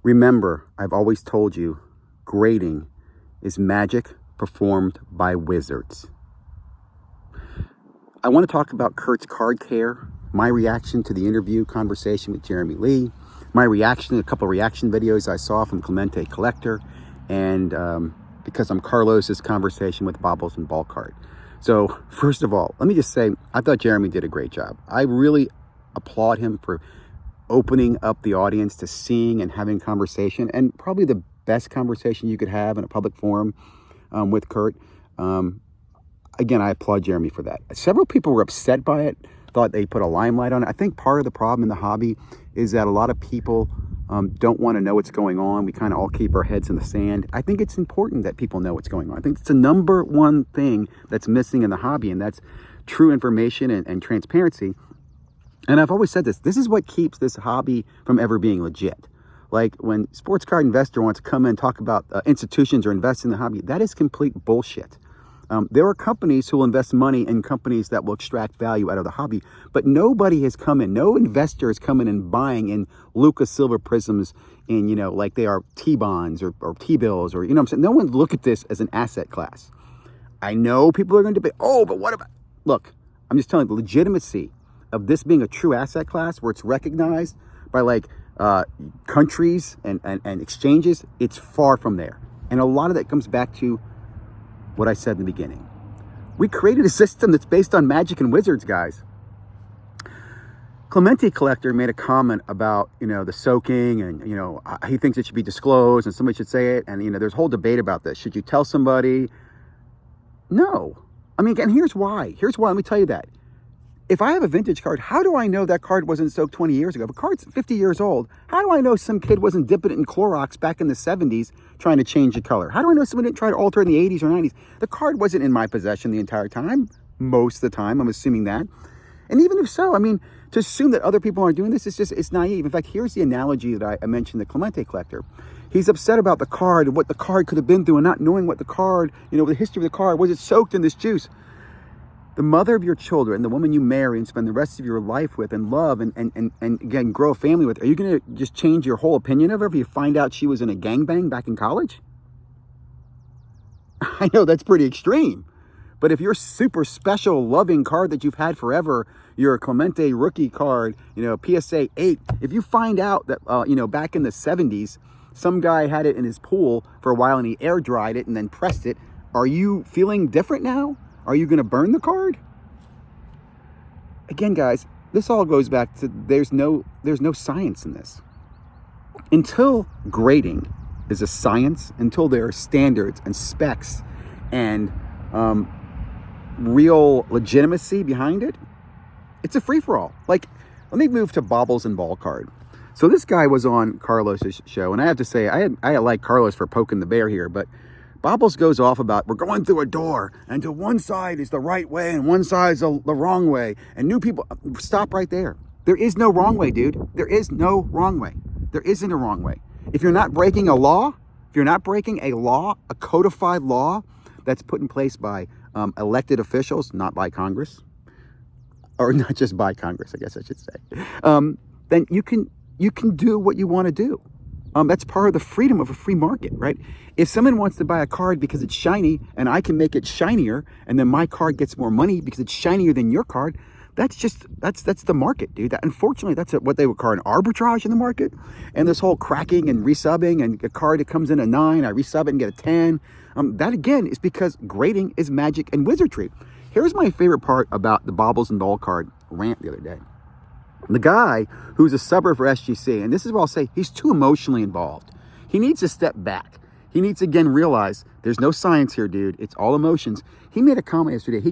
Remember, I've always told you, grading is magic performed by wizards. I want to talk about Kurt's card care, my reaction to the interview conversation with Jeremy Lee, my reaction to a couple of reaction videos I saw from Clemente Collector, and because I'm Carlos's conversation with Bobbles and Ball Card. So first of all, let me just say, I thought Jeremy did a great job. I really applaud him for opening up the audience to seeing and having conversation, and probably the best conversation you could have in a public forum with Kurt. Again, I applaud Jeremy for that. Several people were upset by it, thought they put a limelight on it. I think part of the problem in the hobby is that a lot of people don't want to know what's going on. We kind of all keep our heads in the sand. I think it's important that people know what's going on. I think it's the number one thing that's missing in the hobby, and that's true information and transparency. And I've always said this is what keeps this hobby from ever being legit. Like when sports card investor wants to come in and talk about institutions or invest in the hobby, that is complete bullshit. There are companies who will invest money in companies that will extract value out of the hobby, but nobody has come in, no investor has come in and buying in Lucas Silver Prisms in, like they are T-bonds or T-bills or, what I'm saying? No one look at this as an asset class. I know people are going to debate, but what about, look, I'm just telling you, the legitimacy of this being a true asset class where it's recognized by countries and exchanges, it's far from there. And a lot of that comes back to what I said in the beginning. We created a system that's based on magic and wizards, guys. Clemente Collector made a comment about, the soaking and, he thinks it should be disclosed and somebody should say it. And, there's a whole debate about this. Should you tell somebody? No. And here's why. Let me tell you that. If I have a vintage card, how do I know that card wasn't soaked 20 years ago? If a card's 50 years old, how do I know some kid wasn't dipping it in Clorox back in the 70s trying to change the color? How do I know someone didn't try to alter it in the 80s or 90s? The card wasn't in my possession the entire time. Most of the time, I'm assuming that. And even if so, to assume that other people aren't doing this, it's naive. In fact, here's the analogy that I mentioned, the Clemente Collector. He's upset about the card and what the card could have been through and not knowing what the card, the history of the card, was it soaked in this juice? The mother of your children, the woman you marry and spend the rest of your life with and love and again, grow a family with, are you going to just change your whole opinion of her if you find out she was in a gangbang back in college? I know that's pretty extreme. But if your super special loving card that you've had forever, your Clemente rookie card, PSA 8, if you find out that, back in the 70s, some guy had it in his pool for a while and he air dried it and then pressed it, are you feeling different now? Are you going to burn the card? Again, guys, this all goes back to there's no science in this. Until grading is a science, until there are standards and specs and real legitimacy behind it, it's a free-for-all. Let me move to Bobbles and Ball Card. So this guy was on Carlos's show, and I have to say, I like Carlos for poking the bear here, but Bobbles goes off about, we're going through a door, and to one side is the right way, and one side is the wrong way. And new people, stop right there. There is no wrong way, dude. There is no wrong way. There isn't a wrong way. If you're not breaking a law, a codified law that's put in place by elected officials, not by Congress, or not just by Congress, I guess I should say, then you can do what you want to do. That's part of the freedom of a free market, right? If someone wants to buy a card because it's shiny and I can make it shinier and then my card gets more money because it's shinier than your card, that's the market, dude. Unfortunately, that's what they would call an arbitrage in the market. And this whole cracking and resubbing and a card that comes in a 9, I resub it and get a 10. That again is because grading is magic and wizardry. Here's my favorite part about the Bobbles and Ball Card rant the other day. The guy who's a subber for SGC, and this is what I'll say, he's too emotionally involved. He needs to step back. He needs to again realize there's no science here, dude. It's all emotions. He made a comment yesterday. He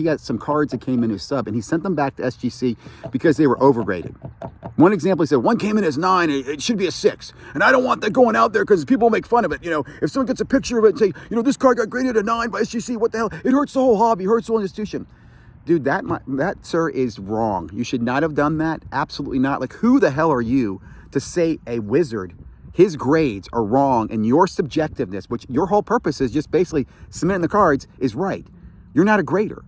got some cards that came in his sub, and he sent them back to SGC because they were overgraded. One example, he said, one came in as 9, it should be a 6. And I don't want that going out there because people make fun of it. If someone gets a picture of it and say, this card got graded a 9 by SGC, what the hell? It hurts the whole hobby, hurts the whole institution. Dude, that, sir, is wrong. You should not have done that. Absolutely not. Who the hell are you to say a wizard, his grades are wrong and your subjectiveness, which your whole purpose is just basically cementing the cards, is right? You're not a grader.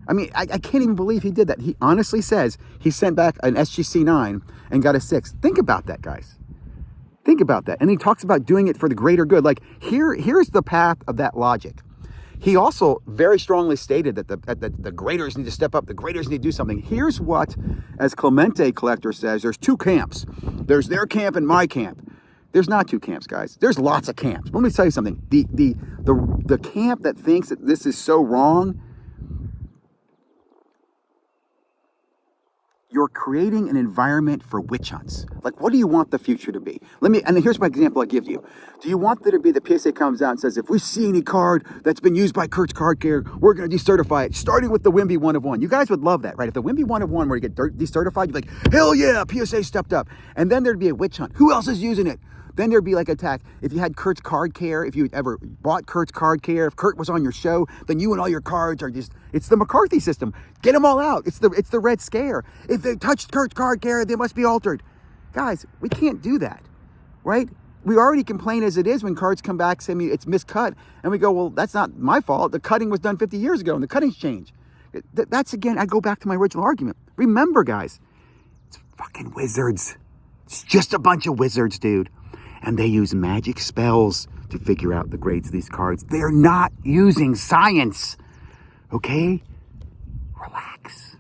I can't even believe he did that. He honestly says he sent back an SGC 9 and got a 6. Think about that, guys. Think about that. And he talks about doing it for the greater good. Like here's the path of that logic. He also very strongly stated that the graders need to step up. The graders need to do something. Here's what, as Clemente Collector says, there's two camps. There's their camp and my camp. There's not two camps, guys. There's lots of camps. Let me tell you something. The camp that thinks that this is so wrong, you're creating an environment for witch hunts. Like, what do you want the future to be? And here's my example I give you. Do you want there to be the PSA comes out and says, if we see any card that's been used by Kurt's Card Care, we're going to decertify it, starting with the Wimby 1 of 1. You guys would love that, right? If the Wimby 1 of 1 were to get decertified, you'd be like, hell yeah, PSA stepped up. And then there'd be a witch hunt. Who else is using it? Then there'd be like attack. If you had Kurt's Card Care, if you ever bought Kurt's Card Care, if Kurt was on your show, then you and all your cards are just, it's the McCarthy system. Get them all out. It's the Red Scare. If they touched Kurt's Card Care, they must be altered. Guys, we can't do that, right? We already complain as it is when cards come back saying it's miscut. And we go, well, that's not my fault. The cutting was done 50 years ago and the cuttings changed. That's, again, I go back to my original argument. Remember, guys, it's fucking wizards. It's just a bunch of wizards, dude. And they use magic spells to figure out the grades of these cards. They're not using science. Okay? Relax.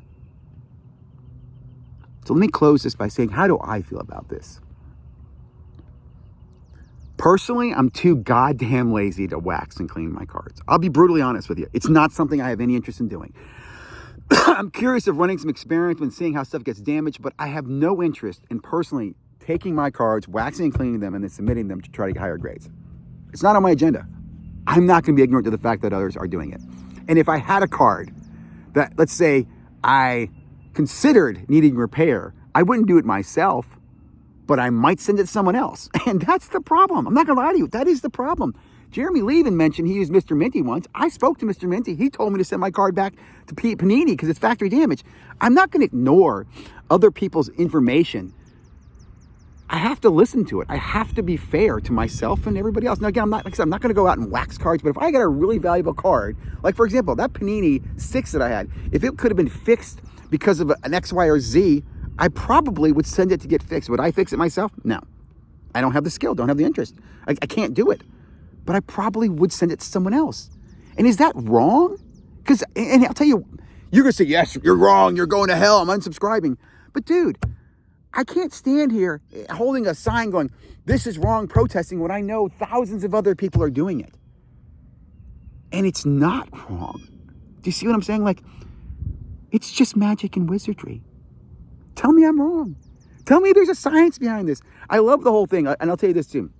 So let me close this by saying, how do I feel about this? Personally, I'm too goddamn lazy to wax and clean my cards. I'll be brutally honest with you. It's not something I have any interest in doing. I'm curious of running some experiments and seeing how stuff gets damaged, but I have no interest in personally taking my cards, waxing and cleaning them, and then submitting them to try to get higher grades. It's not on my agenda. I'm not going to be ignorant to the fact that others are doing it. And if I had a card that, let's say, I considered needing repair, I wouldn't do it myself, but I might send it to someone else. And that's the problem. I'm not going to lie to you. That is the problem. Jeremy Lee even mentioned he used Mr. Minty once. I spoke to Mr. Minty. He told me to send my card back to Panini because it's factory damage. I'm not going to ignore other people's information. I have to listen to it. I have to be fair to myself and everybody else. Now, again, I'm not going to go out and wax cards, but if I get a really valuable card, like, for example, that Panini 6 that I had, if it could have been fixed because of an X, Y, or Z, I probably would send it to get fixed. Would I fix it myself? No. I don't have the skill, don't have the interest. I can't do it. But I probably would send it to someone else. And is that wrong? Because, and I'll tell you, you're going to say, yes, you're wrong, you're going to hell, I'm unsubscribing. But dude, I can't stand here holding a sign going, this is wrong, protesting, when I know thousands of other people are doing it. And it's not wrong. Do you see what I'm saying? Like, it's just magic and wizardry. Tell me I'm wrong. Tell me there's a science behind this. I love the whole thing. And I'll tell you this too.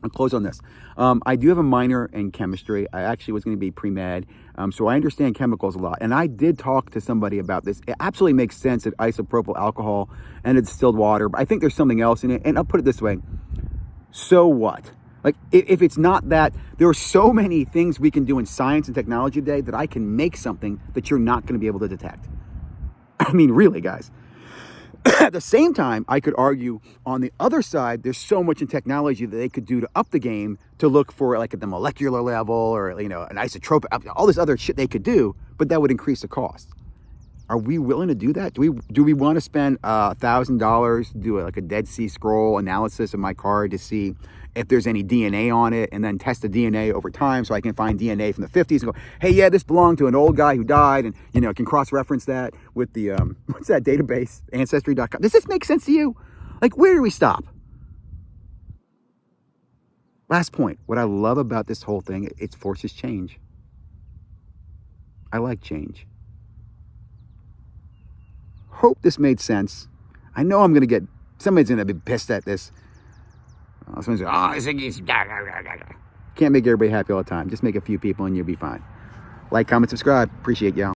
I'll close on this. I do have a minor in chemistry. I actually was going to be pre-med. So I understand chemicals a lot. And I did talk to somebody about this. It absolutely makes sense that isopropyl alcohol and distilled water, but I think there's something else in it. And I'll put it this way. So what? Like, if it's not that, there are so many things we can do in science and technology today that I can make something that you're not going to be able to detect. I mean, really, guys. At the same time, I could argue on the other side, there's so much in technology that they could do to up the game to look for, like, at the molecular level or, you know, an isotropic, all this other shit they could do, but that would increase the cost. Are we willing to do that? Do we want to spend $1,000 to do like a Dead Sea Scroll analysis of my card to see if there's any DNA on it, and then test the DNA over time so I can find DNA from the 50s and go, hey, yeah, this belonged to an old guy who died, and, you know, can cross-reference that with the, what's that database, Ancestry.com. Does this make sense to you? Like, where do we stop? Last point. What I love about this whole thing, it forces change. I like change. Hope this made sense. I know I'm going to get, somebody's going to be pissed at this. Someone's going, oh, this is, can't make everybody happy all the time. Just make a few people and you'll be fine. Like, comment, subscribe. Appreciate y'all.